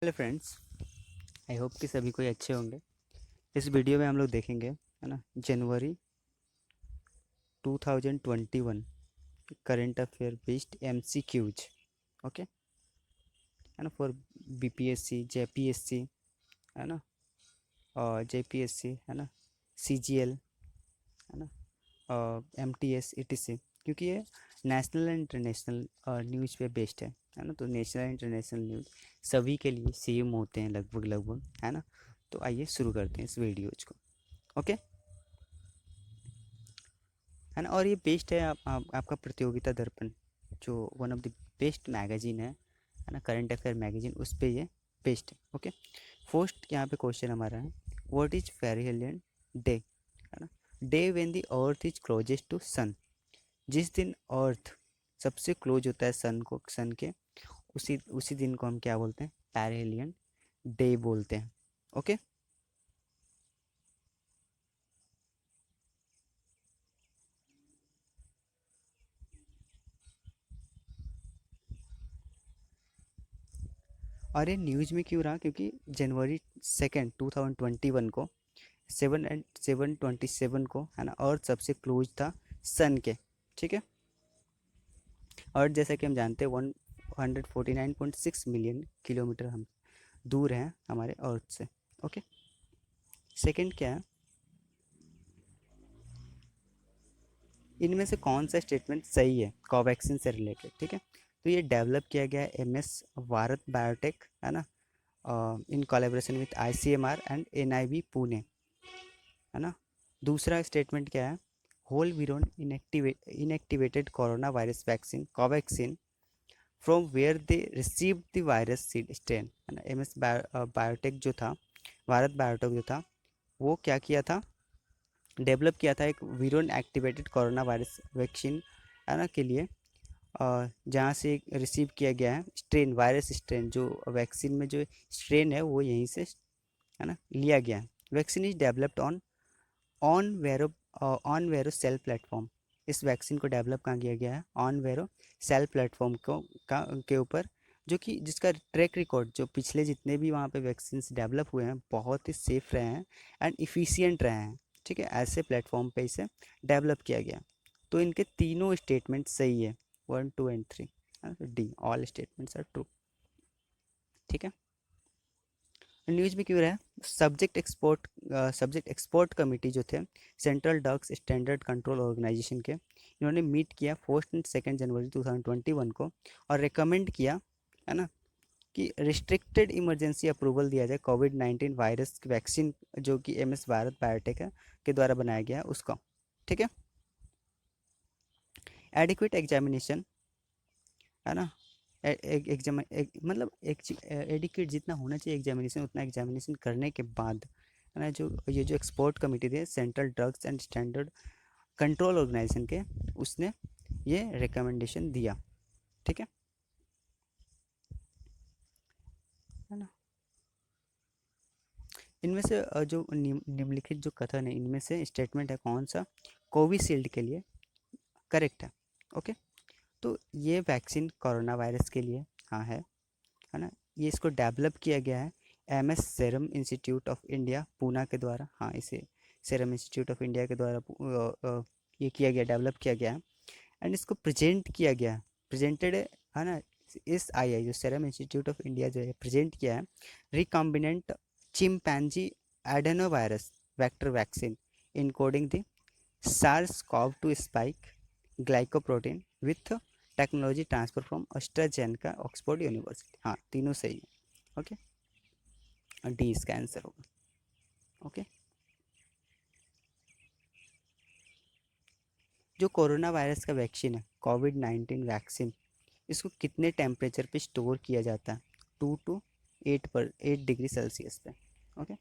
Hello friends. I hope कि सभी कोई अच्छे होंगे। इस वीडियो में हम लोग देखेंगे, है ना, जनवरी 2021 current affair based MCQs. Okay, है ना, फॉर बीपीएससी, जेपीएससी, है ना, और जेपीएससी, है ना, सीजीएल, है ना, एमटीएस ईटीसी। क्योंकि ये नेशनल एंड इंटरनेशनल न्यूज़ पे बेस्ड है ना। तो नेशनल एंड इंटरनेशनल न्यूज़ सभी के लिए सेम होते हैं लगभग लगभग, है ना। तो आइए शुरू करते हैं इस वीडियोज को। ओके, है ना। और ये बेस्ट है आपका प्रतियोगिता दर्पण, जो one of the best magazine है ना, करंट अफेयर मैगजीन, उस पे ये बेस्ट है। ओके, फर्स्ट यहाँ पे क्वेश्चन हमारा है, व्हाट इज पेरिहेलियन डे, है ना। Day when the earth is closest to sun. जिस दिन अर्थ सबसे क्लोज होता है सन को, सन के, उसी उसी दिन को हम क्या बोलते हैं, पेरिहेलियन डे बोलते हैं। ओके, और ये न्यूज़ में क्यों रहा, क्योंकि जनवरी 2 2021 को 7:27 को, है ना, अर्थ सबसे क्लोज था सन के। ठीक है, और जैसा कि हम जानते हैं 149.6 मिलियन किलोमीटर हम दूर हैं हमारे अर्थ से। ओके, सेकंड क्या है, इनमें से कौन सा स्टेटमेंट सही है कोवैक्सीन से रिलेटेड। ठीक है, तो ये डेवलप किया गया है एमएस भारत बायोटेक, है ना, in collaboration with ICMR and NIV Pune, है ना। दूसरा स्टेटमेंट क्या है, whole virion inactivated corona virus vaccine Covaxin from where they receive the virus seed strain, है ना। एमएस बायोटेक जो था, भारत बायोटेक जो था, वो क्या किया था, डेवलप किया था एक विरोन एक्टिवेटेड कोरोना वायरस वैक्सीन, है ना, के लिए, जहाँ से रिसीव किया गया है स्ट्रेन, वायरस स्ट्रेन, जो वैक्सीन में जो स्ट्रेन है वो यहीं से, है ना, लिया गया है। Vaccine is developed on vero on vero cell platform. इस वैक्सीन को डेवलप कहाँ किया गया है, ऑन वेरो सेल प्लेटफॉर्म को के ऊपर, जो कि जिसका ट्रैक रिकॉर्ड, जो पिछले जितने भी वहाँ पे वैक्सीन डेवलप हुए हैं बहुत ही सेफ रहे हैं एंड इफ़िशियंट रहे हैं। ठीक है, ऐसे प्लेटफॉर्म पे इसे डेवलप किया गया। तो इनके तीनों स्टेटमेंट सही है, 1 2 and 3, D all statements are true. ठीक है, न्यूज में क्यों रहा है, सब्जेक्ट एक्सपोर्ट कमेटी जो थे central drugs standard control organisation के, इन्होंने मीट किया 1 एंड 2 जनवरी 2021 को, और रिकमेंड किया, है ना, कि रिस्ट्रिक्टेड इमरजेंसी अप्रूवल दिया जाए कोविड-19 वायरस वैक्सीन, जो कि एमएस भारत बायोटेक है के द्वारा बनाया गया है उसका। ठीक है, एडिक्वेट एग्जामिनेशन, है ना, मतलब एडिक्वेट जितना होना चाहिए एग्जामिनेशन, उतना एग्जामिनेशन करने के बाद, है ना, जो ये जो एक्सपोर्ट कमेटी थे central drugs and standard control organisation के, उसने ये रिकमेंडेशन दिया। ठीक है ना। इनमें से जो निम्नलिखित जो कथन है, इनमें से स्टेटमेंट है कौन सा कोविशील्ड के लिए करेक्ट है। ओके, तो ये वैक्सीन कोरोना वायरस के लिए हाँ है ना। ये इसको डेवलप किया गया है MS serum institute of India Poona के द्वारा। हाँ, इसे सेरम इंस्टीट्यूट ऑफ इंडिया के द्वारा ये किया गया, डेवलप किया गया है, एंड इसको प्रेजेंट किया गया है, प्रेजेंटेड है ना। इस आई जो सेरम इंस्टीट्यूट ऑफ इंडिया जो है प्रेजेंट किया है recombinant chimpanzee adeno virus vector vaccine encoding the SARS-CoV-2 spike glycoprotein with technology transfer from AstraZeneca Oxford university. हाँ, तीनों सही है। ओके, डी इसका आंसर होगा। ओके, जो कोरोना वायरस का वैक्सीन है कोविड-19 वैक्सीन, इसको कितने टेम्परेचर पे स्टोर किया जाता है, 2 to 8 डिग्री सेल्सियस पे। ओके,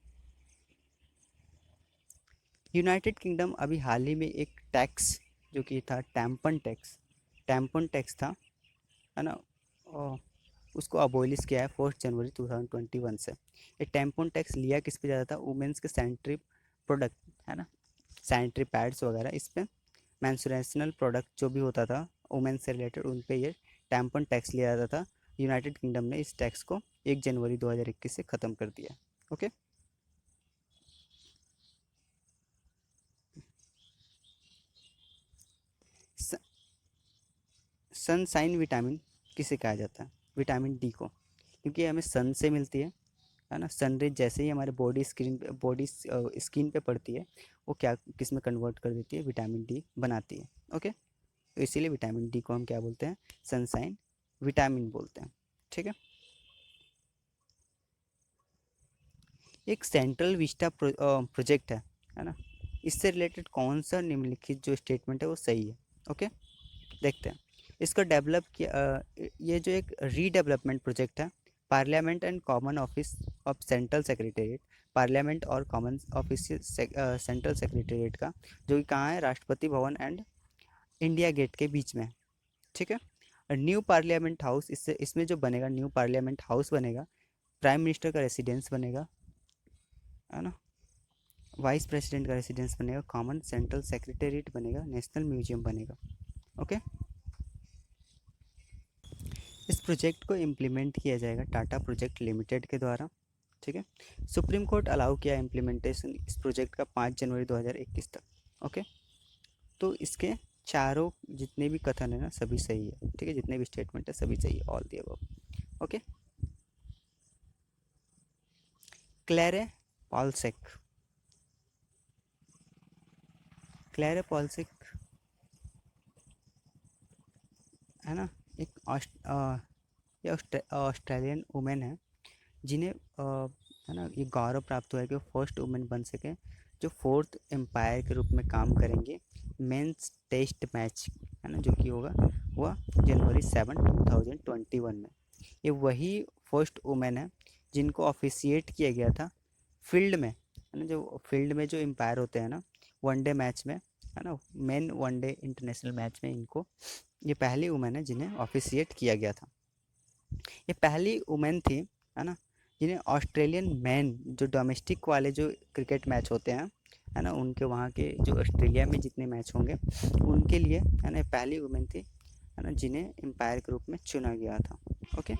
यूनाइटेड किंगडम अभी हाल ही में एक टैक्स जो कि था टैम्पन टैक्स था, है ना, उसको अबॉलिश किया है 1 जनवरी 2021 से। ये टैम्पन टैक्स लिया किस पे जाता था, वुमेंस के सैनिटरी प्रोडक्ट, है ना, सैनिटरी पैड्स वगैरह, इस पे मैंसुरेशनल प्रोडक्ट जो भी होता था वुमेन से रिलेटेड, उन पे ये टैम्पन टैक्स लिया जाता था। यूनाइटेड किंगडम ने इस टैक्स को 1 जनवरी 2021 से ख़त्म कर दिया। ओके। सनसाइन विटामिन किसे कहा जाता है? विटामिन डी को, क्योंकि हमें सन से मिलती है ना। सनरेज जैसे ही हमारे बॉडी स्किन पे पड़ती है, वो क्या किस में कन्वर्ट कर देती है? विटामिन डी बनाती है। ओके। तो इसीलिए विटामिन डी को हम क्या बोलते हैं? सनसाइन विटामिन बोलते हैं। ठीक है। एक सेंट्रल विस्टा प्रोजेक्ट है ना, इससे रिलेटेड कौन सा निम्नलिखित जो स्टेटमेंट है वो सही है? ओके, देखते हैं। इसको डेवलप किया ये जो एक रीडेवलपमेंट प्रोजेक्ट है, parliament and common office of central secretariat, parliament और कॉमन ऑफिस सेंट्रल सेक्रेटेरिएट का, जो कि कहाँ है? Rashtrapati Bhavan and India gate के बीच में है। ठीक है। न्यू पार्लियामेंट हाउस, इससे इसमें जो बनेगा न्यू पार्लियामेंट हाउस बनेगा, प्राइम मिनिस्टर का रेसिडेंस बनेगा, है ना, वाइस प्रेसिडेंट का रेसिडेंस बनेगा, कॉमन सेंट्रल सेक्रेटेरिएट बनेगा, नेशनल म्यूजियम बनेगा। ओके। इस प्रोजेक्ट को इम्प्लीमेंट किया जाएगा टाटा प्रोजेक्ट लिमिटेड के द्वारा। ठीक है। सुप्रीम कोर्ट अलाउ किया इम्प्लीमेंटेशन इस प्रोजेक्ट का 5 जनवरी 2021 तक। ओके। तो इसके चारों जितने भी कथन है ना, सभी सही है। ठीक है, जितने भी स्टेटमेंट है सभी सही है, ऑल दी अबव। ओके। क्लेरे पॉल्सेक, क्लेरे पॉल्सेक है ना, एक ये ऑस्ट्रेलियन वुमेन है, जिन्हें है ना ये गौरव प्राप्त हुआ है कि वो फर्स्ट वुमेन बन सके जो फोर्थ एम्पायर के रूप में काम करेंगे मेंस टेस्ट मैच, है ना, जो कि होगा हुआ January 7, 2021 में। ये वही फर्स्ट वुमेन है जिनको ऑफिशिएट किया गया था फील्ड में, है ना, जो फील्ड में जो एम्पायर होते हैं ना वनडे मैच में, है ना, मेन वनडे इंटरनेशनल मैच में, इनको ये पहली वुमेन है जिन्हें ऑफिशिएट किया गया था। ये पहली वुमेन थी, है ना, जिन्हें ऑस्ट्रेलियन मैन जो डोमेस्टिक वाले जो क्रिकेट मैच होते हैं, है ना, उनके वहाँ के जो ऑस्ट्रेलिया में जितने मैच होंगे उनके लिए, है ना, पहली वुमेन थी, है ना, जिन्हें एम्पायर के रूप में चुना गया था। ओके।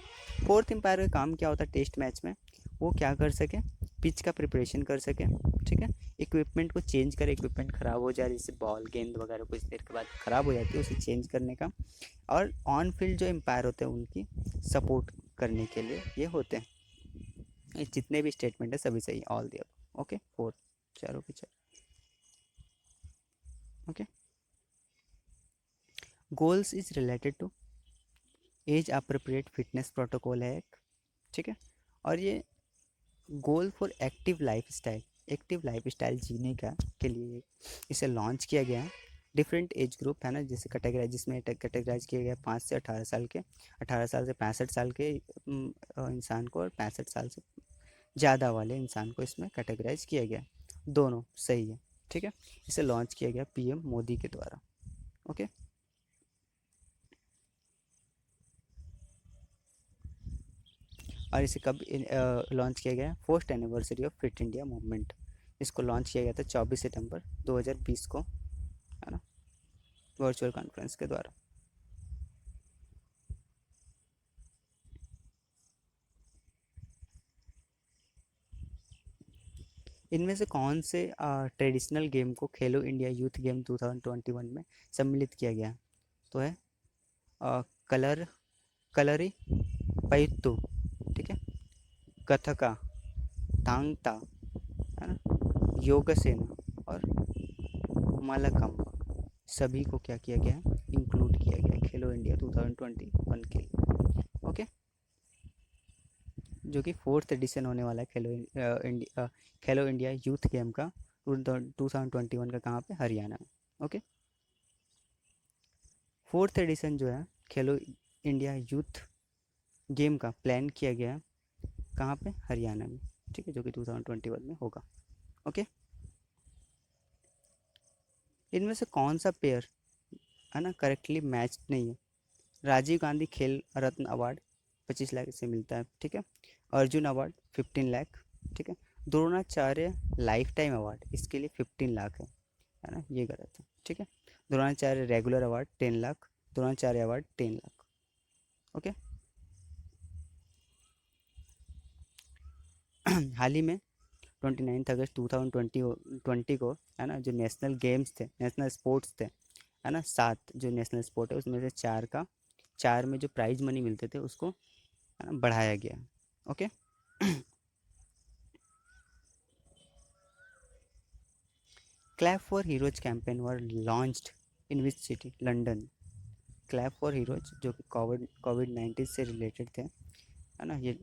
फोर्थ एम्पायर का काम क्या होता है टेस्ट मैच में? वो क्या कर सके? पिच का प्रिपरेशन कर सके। ठीक है। इक्विपमेंट को चेंज करे, इक्विपमेंट ख़राब हो जाए, जैसे बॉल गेंद वगैरह कुछ देर के बाद ख़राब हो जाती है, उसे चेंज करने का। और ऑन फील्ड जो एम्पायर होते हैं उनकी सपोर्ट करने के लिए ये होते हैं। ये जितने भी स्टेटमेंट है सभी सही, all the above. Okay, four, चारों के चार। Okay. Goals is related to age appropriate fitness protocol है एक। ठीक है। और ये goal for active life style जीने का के लिए इसे लॉन्च किया गया है। डिफरेंट एज ग्रुप है ना, जैसे कैटेगराइज, जिसमें कैटेगराइज किया गया 5 से 18 साल के, 18 साल से 65 साल के इंसान को, और 65 साल से ज़्यादा वाले इंसान को इसमें कैटेगराइज किया गया। दोनों सही है। ठीक है। इसे लॉन्च किया गया पीएम मोदी के द्वारा। ओके। और इसे कब लॉन्च किया गया? First anniversary of fit India movement, इसको लॉन्च किया गया था 24 सितंबर 2020 को, है ना, वर्चुअल कॉन्फ्रेंस के द्वारा। इनमें से कौन से ट्रेडिशनल गेम को खेलो इंडिया यूथ गेम 2021 में सम्मिलित किया गया? तो है कलर कलरी पयत्तु, ठीक है, कथका, टांगता, है ना, योगसेना और मलकम्ब, सभी को क्या किया गया है? इंक्लूड किया गया है खेलो इंडिया 2021 के लिए। ओके। जो कि फोर्थ एडिशन होने वाला है खेलो इंडिया यूथ गेम का 2021 का, कहाँ पे? हरियाणा में। ओके। फोर्थ एडिशन जो है खेलो इंडिया यूथ गेम का प्लान किया गया है कहाँ पे? हरियाणा में। ठीक है, जो कि 2021 में होगा। ओके। इनमें से कौन सा पेयर, है ना, करेक्टली मैच नहीं है? राजीव गांधी खेल रत्न अवार्ड 25 लाख से मिलता है। ठीक है। अर्जुन अवार्ड 15 लाख। ठीक है। द्रोणाचार्य लाइफ टाइम अवार्ड, इसके लिए 15 लाख है ना, ये गलत है। ठीक है। Dronacharya regular award 10 lakh, Dronacharya award 10 lakh. Okay. हाल ही में 29 अगस्त 2020 को, है ना, जो नेशनल गेम्स थे, नेशनल स्पोर्ट्स थे, है ना, 7 जो नेशनल स्पोर्ट है उसमें से 4 में जो प्राइज मनी मिलते थे उसको, है ना, बढ़ाया गया। Okay. Clap for heroes campaign were launched in which city? London. Clap for heroes जो कि कोविड 19 से रिलेटेड थे, है ना, ये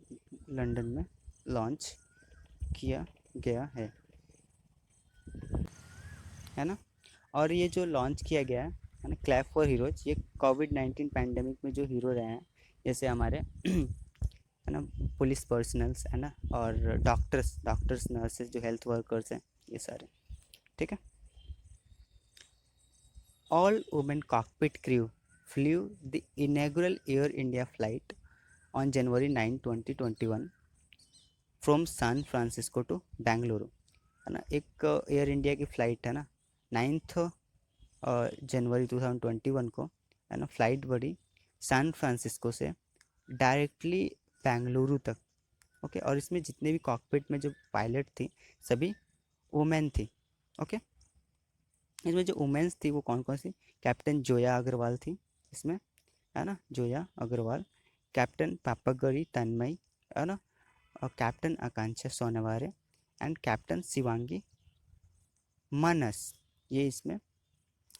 लंदन में लॉन्च किया गया है ना। और ये जो लॉन्च किया गया है ना, क्लैप फॉर हीरोज, ये कोविड 19 पैंडमिक में जो हीरो रहे हैं, जैसे हमारे है ना, पुलिस पर्सनल्स, है ना, और डॉक्टर्स नर्सेज जो हेल्थ वर्कर्स हैं, ये सारे, ठीक है। All women cockpit crew flew the inaugural Air India flight on January 9, 2021 from San Francisco to Bengaluru, है ना। एक एयर इंडिया की फ़्लाइट है ना, 9 जनवरी 2021 को, है ना, फ्लाइट बढ़ी सैन फ्रांसिस्को से डायरेक्टली बेंगलुरु तक। ओके। और इसमें जितने भी कॉकपिट में जो पायलट थी, सभी वुमेन थी। ओके। इसमें जो वुमेन्स थी वो कौन कौन सी? कैप्टन जोया अग्रवाल थी इसमें, है ना, जोया अग्रवाल, कैप्टन पापागरी तन्मय, है ना, और captain Akanksha Sonaware and captain Shivangi Manas, ये इसमें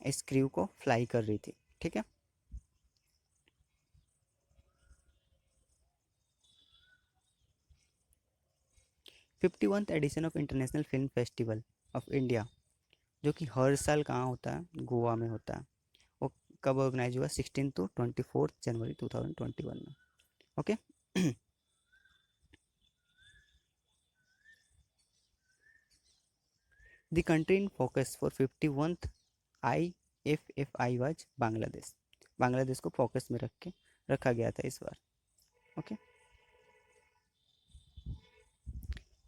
इस क्रू को फ्लाई कर रही थी, ठीक है। 51th edition of international film festival of India, जो कि हर साल कहाँ होता है? गोवा में होता है। वो कब ऑर्गेनाइज हुआ? 16 to 24 जनवरी 2021 में। Okay. The country in focus for 51th IFFI was Bangladesh. Bangladesh को फोकस में रखा गया था इस बार। Okay.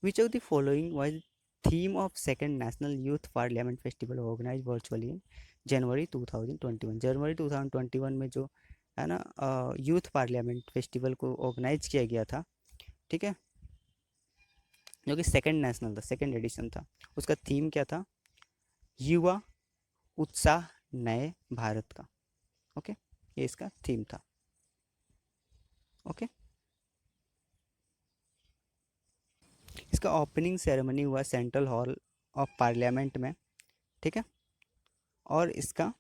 Which of the following was theme of second national youth parliament festival organise virtually in January 2021? जनवरी 2021 में जो, है ना, यूथ पार्लियामेंट फेस्टिवल को ऑर्गेनाइज किया गया था, ठीक है, जो कि सेकेंड नेशनल था, सेकेंड एडिशन था। उसका थीम क्या था? युवा उत्साह नए भारत का। ओके। ये इसका थीम था। ओके। इसका ओपनिंग सेरेमनी हुआ सेंट्रल हॉल ऑफ पार्लियामेंट में, ठीक है। और इसका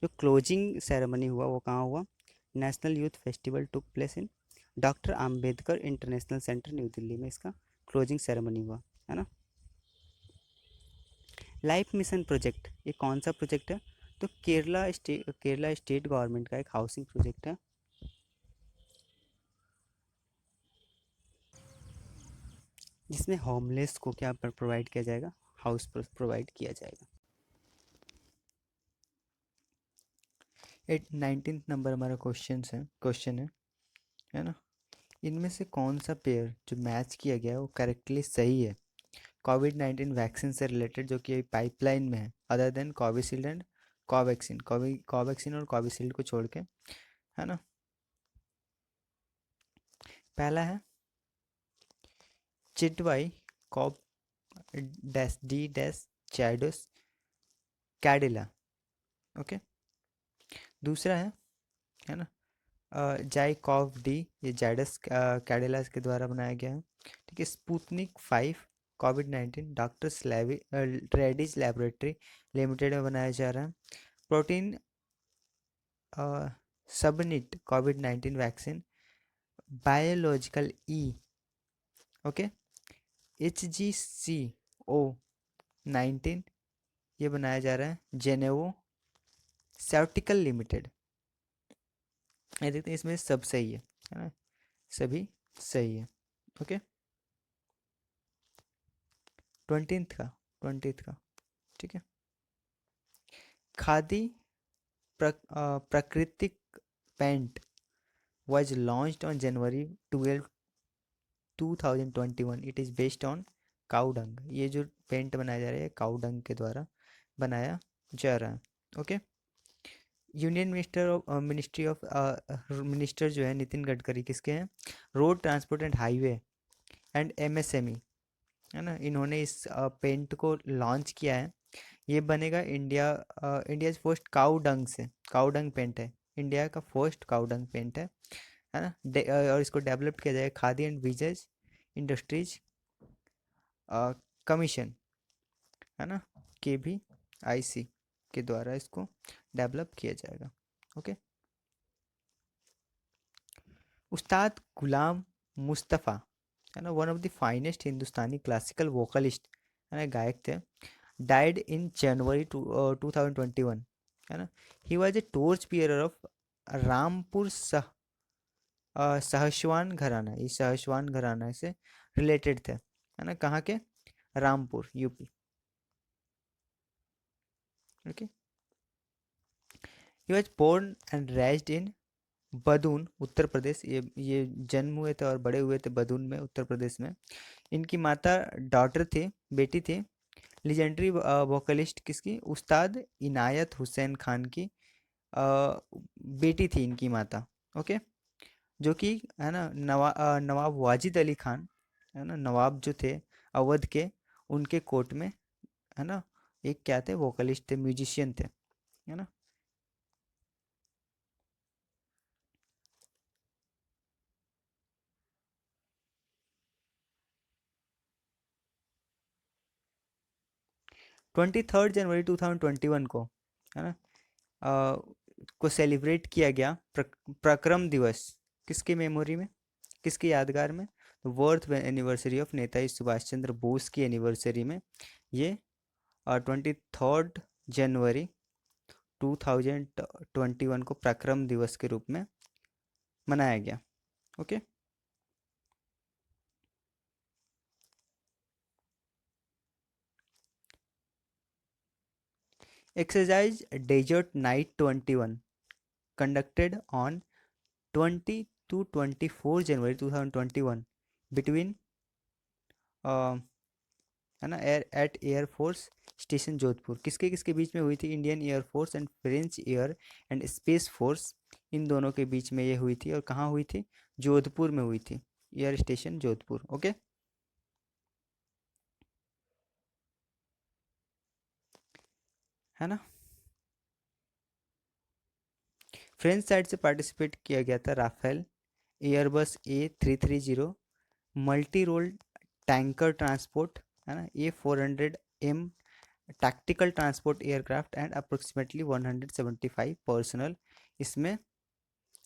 जो क्लोजिंग सेरेमनी हुआ वो कहाँ हुआ? National youth festival took place in doctor Ambedkar international centre new Delhi में इसका क्लोजिंग सेरेमनी हुआ, है ना। लाइफ मिशन प्रोजेक्ट, ये कौन सा प्रोजेक्ट है? तो केरला स्टेट गवर्नमेंट का एक हाउसिंग प्रोजेक्ट है, जिसमें होमलेस को क्या प्रोवाइड किया जाएगा? हाउस प्रोवाइड किया जाएगा। 19th नंबर हमारा क्वेश्चन है ना। इनमें से कौन सा पेयर जो मैच किया गया है वो करेक्टली सही है? कोविड 19 वैक्सीन से रिलेटेड जो कि पाइपलाइन में है, other than Covishield and Covaxin, Covaxin और कोविशील्ड को छोड़ के, है ना। पहला है चिटवाई कॉप dash D dash Zydus Cadila. Okay. दूसरा है ना, जाइकॉव डी, ये जाइडस कैडिला के द्वारा बनाया गया है, ठीक है। Sputnik 5 COVID 19 doctor Reddy's laboratory limited में बनाया जा रहा है। Protein subunit COVID 19 vaccine biological E, okay. HGCO19 ये बनाया जा रहा है जेनेवो सेप्टिकल लिमिटेड। ये देखते हैं इसमें सब सही है ना, सभी सही है। ओके। 20th का ठीक है। Khadi Prakritik paint was launched on January 12, 2021. It is based on cow dung. ये जो पेंट बनाया जा रहा है काउ डंग के द्वारा बनाया जा रहा है। ओके। यूनियन मिनिस्टर जो है नितिन गडकरी किसके हैं? Road transport and highway and MSME है ना, इन्होंने इस पेंट को लॉन्च किया है। ये बनेगा इंडिया फर्स्ट काउ डंग से, काउ डंग पेंट है, इंडिया का फर्स्ट काउ डंग पेंट है ना। और इसको डेवलप किया जाएगा खादी एंड विजेज इंडस्ट्रीज कमीशन, है ना, KVIC के द्वारा इसको डेवलप किया जाएगा। ओके। उस्ताद गुलाम मुस्तफ़ा, है ना, one of the finest Hindustani classical vocalist, है ना, गायक थे, डाइड इन जनवरी 2021, है ना। He was a torch bearer of Rampur Sahaswan घराना, ये सहसवान घराना से रिलेटेड थे, है ना, कहाँ के, Rampur, UP. Okay. He was born and raised in Budaun, Uttar Pradesh, ये जन्म हुए थे और बड़े हुए थे बदून में, उत्तर प्रदेश में। इनकी माता डॉटर थी, बेटी थी, लेजेंडरी वोकलिस्ट किसकी, उस्ताद इनायत हुसैन खान की बेटी थी इनकी माता। ओके। जो कि, है ना, नवाब वाजिद अली खान, है ना, नवाब जो थे अवध के, उनके कोर्ट में, है ना, एक क्या थे, वोकलिस्ट थे, म्यूजिशियन थे, है ना। 23 जनवरी 2021 को, है ना, अ, को सेलिब्रेट किया गया प्रक्रम दिवस, किसके मेमोरी में, किसकी यादगार में, birth anniversary of Netaji Subhash Chandra Bose की एनिवर्सरी में ये 23 जनवरी 2021 को पराक्रम दिवस के रूप में मनाया गया। Okay. Exercise desert knight 21 conducted on 20 to 24 January 2021 between, है ना, एयरफोर्स स्टेशन जोधपुर, किसके किसके बीच में हुई थी, Indian air force and French air and space force, इन दोनों के बीच में ये हुई थी, और कहाँ हुई थी, जोधपुर में हुई थी, एयर स्टेशन जोधपुर। ओके। है ना। फ्रेंच साइड से पार्टिसिपेट किया गया था Rafale airbus A330 multi role tanker transport, है ना, A400M tactical transport aircraft and approximately 175 personnel इसमें,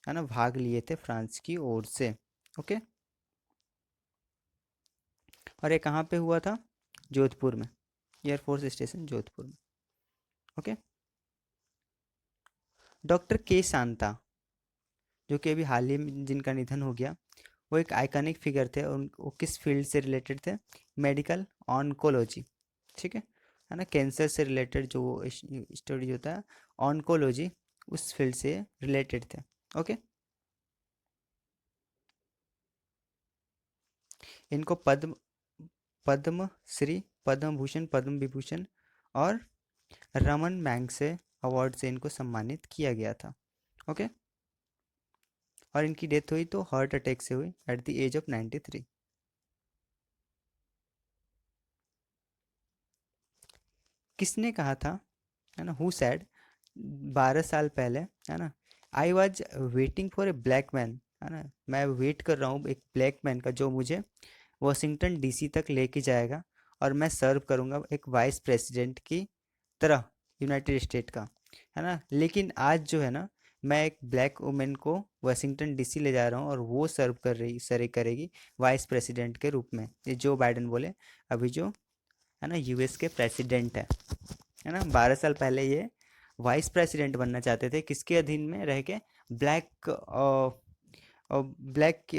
है ना, भाग लिए थे फ्रांस की ओर से। ओके। और ये कहाँ पे हुआ था, जोधपुर में, एयरफोर्स स्टेशन जोधपुर में। ओके। डॉक्टर के शांता, जो कि अभी हाल ही में जिनका निधन हो गया, वो एक आइकॉनिक फिगर थे, वो किस फील्ड से रिलेटेड थे, मेडिकल ऑन्कोलॉजी, ठीक है ना, कैंसर से रिलेटेड जो स्टडी होता है, ऑन्कोलॉजी, उस फील्ड से रिलेटेड थे। ओके। इनको पद्म पद्म श्री, पद्म भूषण, पद्म विभूषण और रमन मैग्सेसे अवार्ड से इनको सम्मानित किया गया था। ओके। और इनकी डेथ हुई तो हार्ट अटैक से हुई एट द एज ऑफ 93। किसने कहा था, है ना, हु सैड 12 साल पहले, है ना, I was waiting for a black man, है ना, मैं वेट कर रहा हूँ एक ब्लैक मैन का जो मुझे वॉशिंगटन DC तक लेके जाएगा और मैं सर्व करूँगा एक वाइस प्रेसिडेंट की तरह, यूनाइटेड स्टेट का, है ना। लेकिन आज जो है ना, मैं एक ब्लैक वुमेन को वाशिंगटन DC ले जा रहा हूँ और वो सर्व कर रही सर करेगी वाइस प्रेसिडेंट के रूप में, ये जो बाइडन बोले, अभी जो, है ना, US के प्रेसिडेंट है ना। 12 साल पहले ये वाइस प्रेसिडेंट बनना चाहते थे, किसके अधीन में रह के, ब्लैक ब्लैक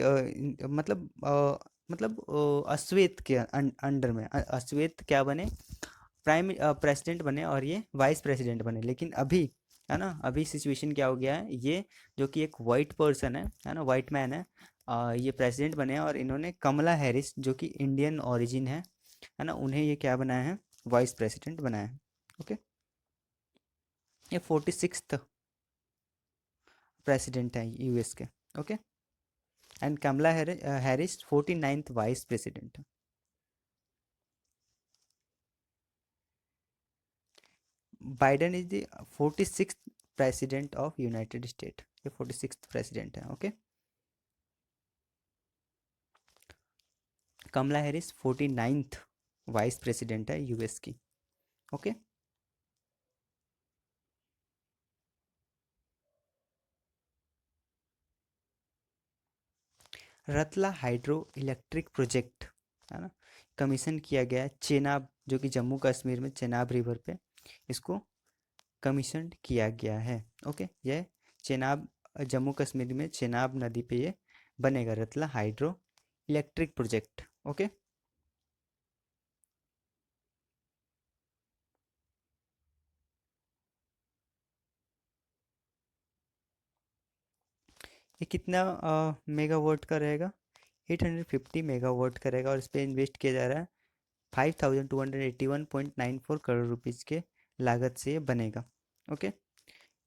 मतलब अश्वेत के अंडर में, अश्वेत क्या बने, प्राइम प्रेसिडेंट बने और ये वाइस प्रेसिडेंट बने। लेकिन अभी, है ना, अभी सिचुएशन क्या हो गया है, ये जो कि एक वाइट पर्सन है ना, वाइट मैन है, ये प्रेसिडेंट बने और इन्होंने कमला हैरिस जो कि इंडियन ओरिजिन है ना, उन्हें ये क्या बनाया है, वाइस प्रेसिडेंट बनाया है। ओके। ये 46th प्रेसिडेंट है US के। Okay. And Kamala Harris 49th vice president. Biden is the 46th president of United State, ये 46th प्रेसिडेंट है। Okay. Kamala Harris 49th vice president है यूएस की। Okay. Ratle hydro electric project, है ना, कमीशन किया गया है चेनाब, जो कि जम्मू कश्मीर में चेनाब रिवर पे इसको कमीशन किया गया है। ओके। यह चेनाब, जम्मू कश्मीर में चेनाब नदी पे ये बनेगा, रतला हाइड्रो इलेक्ट्रिक प्रोजेक्ट। ओके। ये कितना मेगावाट का रहेगा? 850 मेगावाट का रहेगा, और इस पर इन्वेस्ट किया जा रहा है 5281.94 करोड़ रुपीज़ के लागत से ये बनेगा। ओके।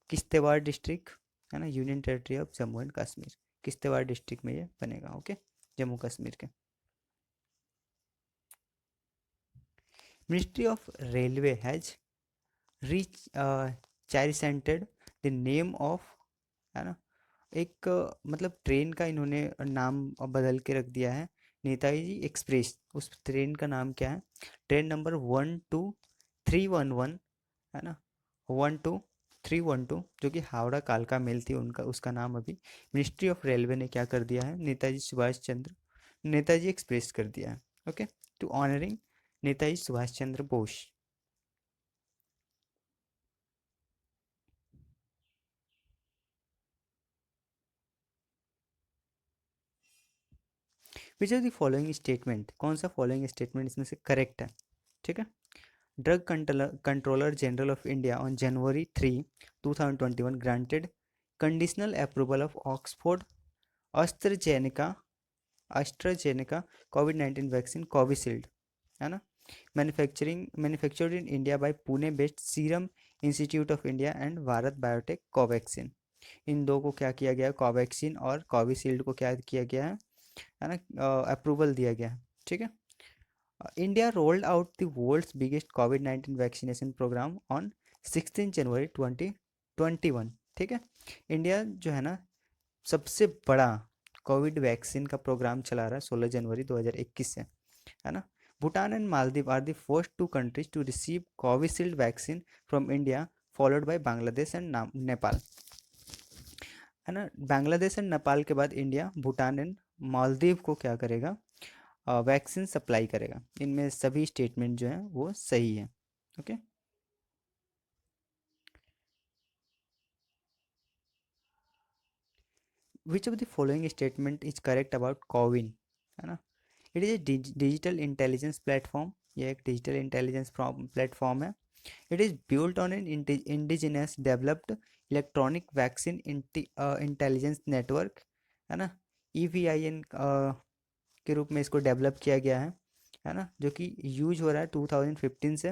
किश्तवाड़ डिस्ट्रिक्ट, है ना, union territory of Jammu and Kashmir, Kishtwar district में ये बनेगा। ओके। जम्मू कश्मीर के। Ministry of railway has rechristened the name of, है ना, एक मतलब ट्रेन का इन्होंने नाम बदल के रख दिया है, नेताजी एक्सप्रेस। उस ट्रेन का नाम क्या है? ट्रेन नंबर 12311, है ना, 12312, जो कि हावड़ा कालका मेल थी उनका, उसका नाम अभी मिनिस्ट्री ऑफ रेलवे ने क्या कर दिया है, नेताजी सुभाष चंद्र नेताजी एक्सप्रेस कर दिया है। Okay. To honouring Netaji Subhash Chandra Bose. Which of the following statement, कौन सा फॉलोइंग स्टेटमेंट इसमें से करेक्ट है? ठीक है। Drug controller general of India on January 3, 2021 granted conditional approval of Oxford AstraZeneca AstraZeneca कोविड-19 वैक्सीन कोविशील्ड, है ना, manufactured in India by Pune based serum institute of India and Bharat biotech Covaxin. इन दो को क्या किया गया है, कोवैक्सीन और कोविशील्ड को क्या किया गया है ना, अप्रूवल दिया गया है। ठीक है। India rolled out the world's biggest COVID-19 vaccination program on 16 जनवरी 2021। ठीक है। इंडिया जो है ना, सबसे बड़ा कोविड वैक्सीन का प्रोग्राम चला रहा है 16 जनवरी 2021 से, है ना। Bhutan and Maldives are the first two countries to receive Covishield vaccine from India, followed by Bangladesh and Nepal, है ना। बांग्लादेश एंड नेपाल के बाद इंडिया, भूटान एंड मालदीव को क्या करेगा, वैक्सीन सप्लाई करेगा। इनमें सभी स्टेटमेंट जो हैं वो सही है। Okay. Which of the following statement is correct about CoWIN, है ना। It is a digital intelligence platform, ये एक डिजिटल इंटेलिजेंस प्लेटफॉर्म है। It is built on an indigenous developed electronic vaccine intelligence network, है ना, EVIN के रूप में इसको डेवलप किया गया है ना, जो कि यूज हो रहा है 2015 से।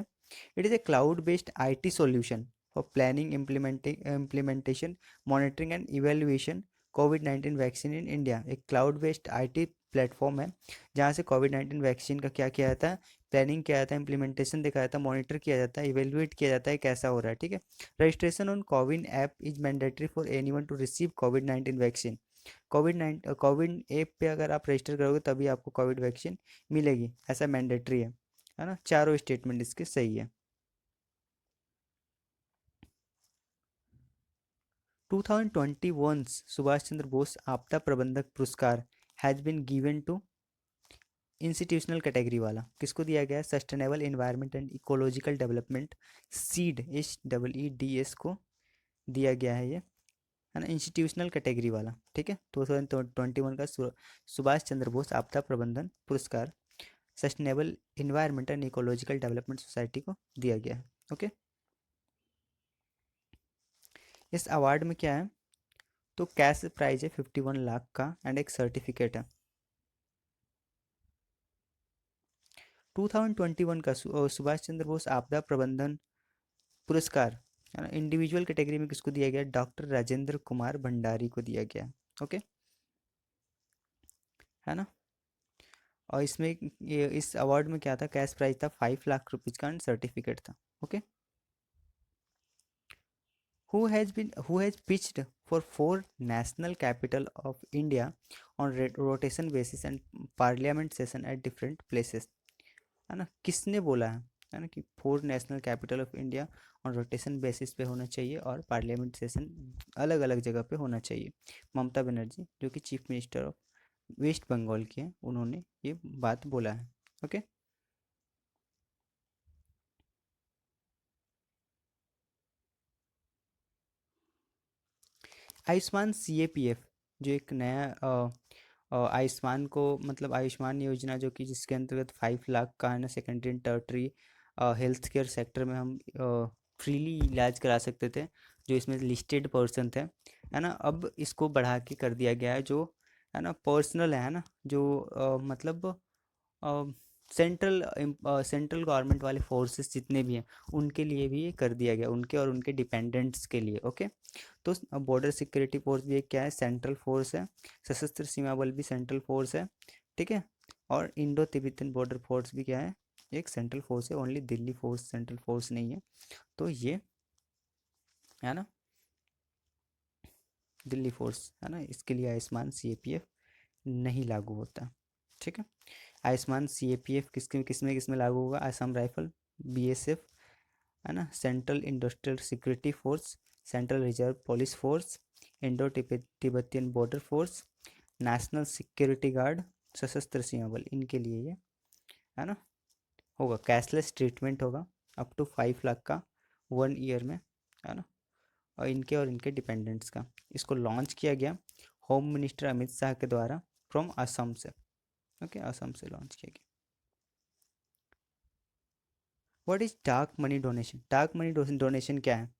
It is a cloud based IT solution for planning, implementation, monitoring and evaluation covid vaccine in India. एक क्लाउड बेस्ड IT प्लेटफॉर्म है, जहाँ से कोविड-19 वैक्सीन का क्या किया जाता है, प्लानिंग किया जाता है, इम्प्लीमेंटेशन देखा जाता है, मॉनिटर किया जाता है, इवेल्युएट किया जाता है कैसा हो रहा है। ठीक है। Registration on CoWIN app is mandatory for anyone to receive कोविड-19 वैक्सीन। कोविन ऐप पे अगर आप रजिस्टर करोगे तभी आपको कोविड वैक्सीन मिलेगी, ऐसा मैंडेटरी है ना। चारों स्टेटमेंट इसके सही है। 2021 Subhash Chandra Bose Aapda Prabandhak Puraskar has been given to, institutional category वाला किसको दिया गया है? Sustainable environment and ecological development, seed, SEEDS को दिया गया है ये, है ना, इंस्टीट्यूशनल कैटेगरी वाला। ठीक है। 2021 का सुभाष चंद्र बोस आपदा प्रबंधन पुरस्कार sustainable environment and ecological development society को दिया गया है। ओके। इस अवार्ड में क्या है, तो कैश प्राइज है 51 लाख का एंड एक सर्टिफिकेट है। 2021 का सुभाष चंद्र बोस आपदा प्रबंधन पुरस्कार, है ना, इंडिविजुअल कैटेगरी में किसको दिया गया? डॉक्टर राजेंद्र कुमार भंडारी को दिया गया। ओके, है ना। और इसमें इस अवार्ड में क्या था, कैश प्राइज था 5 लाख रुपीज़ का एंड सर्टिफिकेट था। Okay. who has pitched for 4 national capital of India on rotation basis and parliament session at different places, है ना, किसने बोला है ना, कि 4 national capital of India on rotation basis पे होना चाहिए और पार्लियामेंट सेशन अलग अलग जगह पे होना चाहिए? ममता बनर्जी, जो कि chief minister of West Bengal की हैं, उन्होंने ये बात बोला है। ओके। आयुष्मान CAPF, जो एक नया आयुष्मान को मतलब आयुष्मान योजना, जो कि जिसके अंतर्गत 5 लाख का है ना secondary and tertiary health care sector में हम फ्रीली इलाज करा सकते थे, जो इसमें लिस्टेड पर्सन थे, है ना। अब इसको बढ़ा के कर दिया गया है, जो है ना पर्सनल है ना, जो मतलब सेंट्रल सेंट्रल गवर्नमेंट वाले फोर्सेस जितने भी हैं उनके लिए भी ये कर दिया गया, उनके और उनके डिपेंडेंट्स के लिए। ओके। तो बॉर्डर सिक्योरिटी फोर्स भी एक क्या है, सेंट्रल फोर्स है। सशस्त्र सीमा बल भी सेंट्रल फोर्स है, ठीक है। और इंडो तिब्बतन बॉर्डर फोर्स भी क्या है, एक सेंट्रल फोर्स है। Only Delhi force central force नहीं है। तो ये है ना दिल्ली फोर्स है ना, इसके लिए आयुष्मान CAPF नहीं लागू होता, ठीक है। आयुष्मान CAPF किसमें लागू होगा? असम राइफल, BSF, है ना, central industrial security force, central reserve police force, Indo Tibetan border force, national security guard, सशस्त्र सीमा बल, इनके लिए ये है ना होगा। कैशलेस ट्रीटमेंट होगा अप टू 5 लाख का 1 ईयर में, है ना। और इनके डिपेंडेंट्स का इसको लॉन्च किया गया होम मिनिस्टर अमित शाह के द्वारा फ्रॉम असम से। ओके, असम से लॉन्च किया गया। What is dark money donation? Dark money donation क्या है?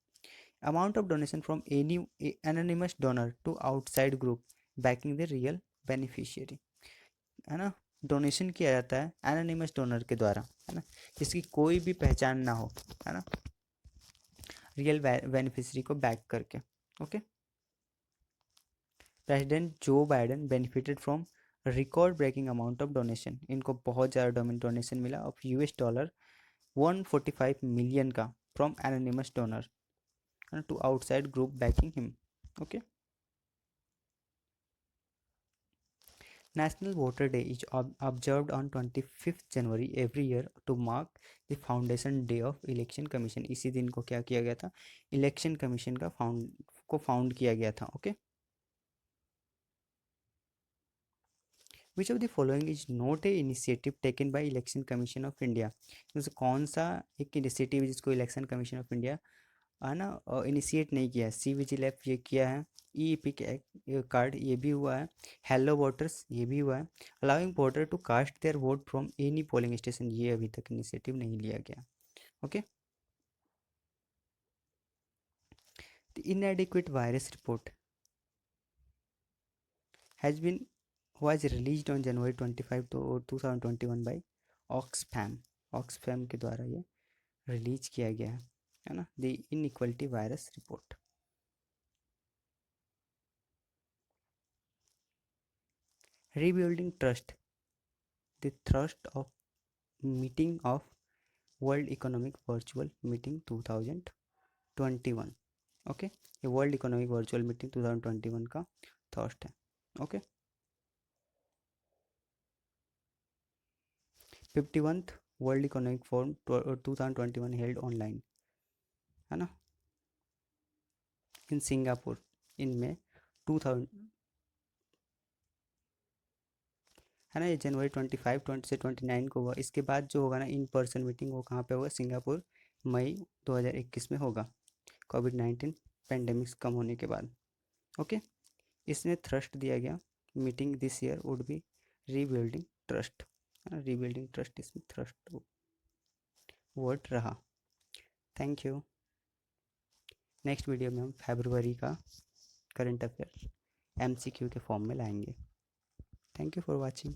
Amount of donation from any anonymous donor to outside group backing the real beneficiary, है ना। डोनेशन किया जाता है एनोनिमस डोनर के द्वारा, है ना, जिसकी कोई भी पहचान ना हो, है ना, रियल बेनिफिशियरी को बैक करके। Okay. President Joe Biden benefited from record breaking amount of donation, इनको बहुत ज़्यादा डोनेशन मिला ऑफ $145 मिलियन का from anonymous donor to outside group backing him. Okay. National Voter Day is observed on 25th January every year to mark the foundation day of Election Commission। इसी दिन को क्या किया गया था? इलेक्शन कमीशन का फाउंड किया गया था। Okay. Which of the following is not a initiative taken by election commission of India? कौन सा एक इनिशिएटिव जिसको इलेक्शन कमीशन ऑफ इंडिया है ना इनिशिएट नहीं किया है? सी विजिल ऐप ये किया है, ई पिक कार्ड ये भी हुआ है, हेलो वोटर्स ये भी हुआ है, allowing voter to cast their vote from any polling station, ये अभी तक इनिशिएटिव नहीं लिया गया। Okay. The inadequate virus report has been was released on January 25 to 2021 by Oxfam. Oxfam के द्वारा ये रिलीज किया गया है ना, the inequality virus report. Rebuilding trust, the thrust of meeting of world economic virtual meeting 2021। Okay, ये world economic virtual meeting 2021 का thirst है। Okay. 51th world economic forum 2021 held online, है ना, इन सिंगापुर इनमें 2000, है ना। ये जनवरी 25 20 से 29 को हुआ। इसके बाद जो होगा ना इन पर्सन मीटिंग, वो कहाँ पे होगा? सिंगापुर, मई 2021 में होगा, कोविड-19 पेंडेमिक्स कम होने के बाद। ओके। इसमें थ्रस्ट दिया गया meeting this year would be rebuilding trust, है ना, रीबिल्डिंग ट्रस्ट इसमें थ्रस्ट वर्ड रहा। Thank you. नेक्स्ट वीडियो में हम फरवरी का करंट अफेयर MCQ के फॉर्म में लाएंगे। Thank you for watching.